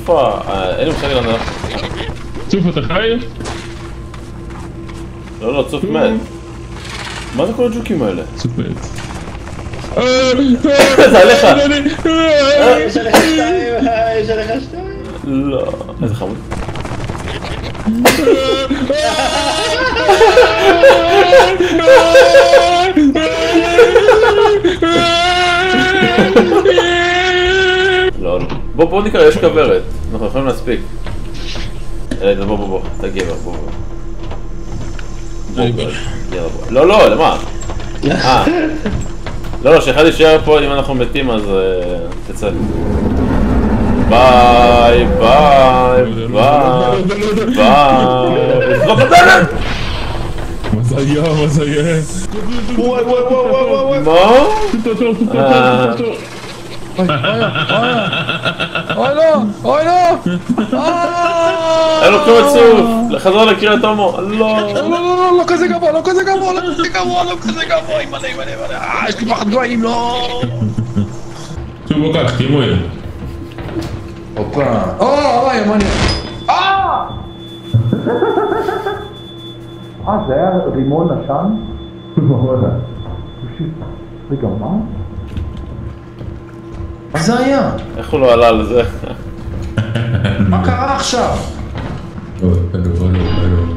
איפה? אין לי מושג לנו. צוף, אתה חי? לא, צוף מת. מה זה כל הג'וקים האלה? צוף מת. זה עליך! יש עליך שתיים, יש עליך שתיים. לא, איזה חמוד. לא, בוא נקרא, יש כוורת, אנחנו יכולים להספיק. בוא, תגיע, בוא. לא, למה? לא, שאחד יישאר פה, אם אנחנו מתים אז תצא. ביי. זרוק בדלת! מה זה יהיה? וואי. מה? אוי לא! אין לו כלום עצוב! לחזור לקריית אומו! לא כזה גבוה, אימא'לה, יש לי פחד גבוהים, לא! שוב בוא קח, תראו אלה. הופה, אוי, מה נראה? זה היה רימון עשן? רגע, מה? מה זה היה? איך הוא לא עלה על זה? מה קרה עכשיו?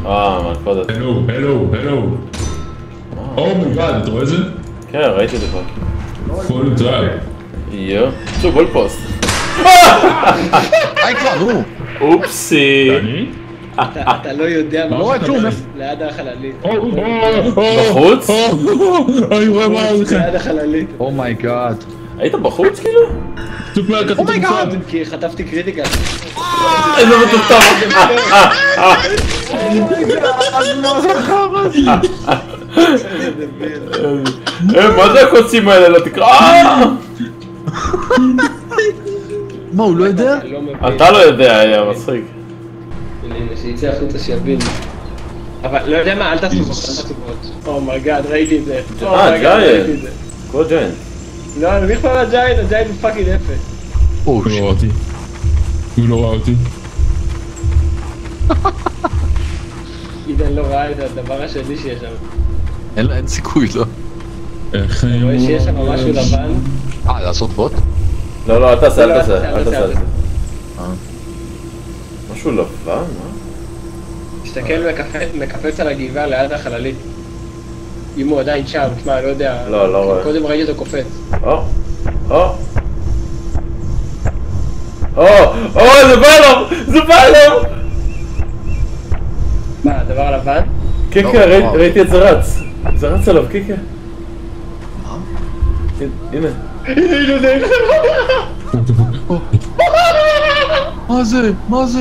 הלו. מלכודת. הלו. אומייגאד, אתה רואה את זה? כן, ראיתי את זה כבר. פול טראק. יו. שוב, בול פוסט. היי כבר, נו! אופסי. אני? אתה לא יודע מה רואה כלום, ליד החללית. בחוץ? אני רואה מה זה. ליד החללית. אומייגאד. היית בחוץ כאילו? צוף מהקטן. אומייגאד! כי חטפתי קריטיקה. איזה מטומטם. מה זה הקוצים האלה? לא תקרא. מה, הוא לא יודע? אתה לא יודע, היה מצחיק. הנה, שיצא החוצה שיבין. אבל לא יודע מה, אל תעשו בוט. אומייגאד, ראיתי את זה. ג'יינט. כל ג'יינט. לא, אני בכלל הג'יינט הוא פאקינג אפס. הוא לא ראה אותי. עידן לא ראה את הדבר השני שיש שם. אין סיכוי, לא. איך אתה רואה שיש שם משהו לבן? לעשות בוט? לא, אל תעשה. אל תעשה. משהו לבן? מה? תסתכל מקפץ על הגבעה ליד החללית. אם הוא עדיין שם, תשמע, לא יודע. לא רואה. קודם ראיתי אותו קופץ. זה בא אליו! מה, הדבר הלבן? כן, ראיתי את זה רץ. זה רץ עליו, כן. הנה. מה זה?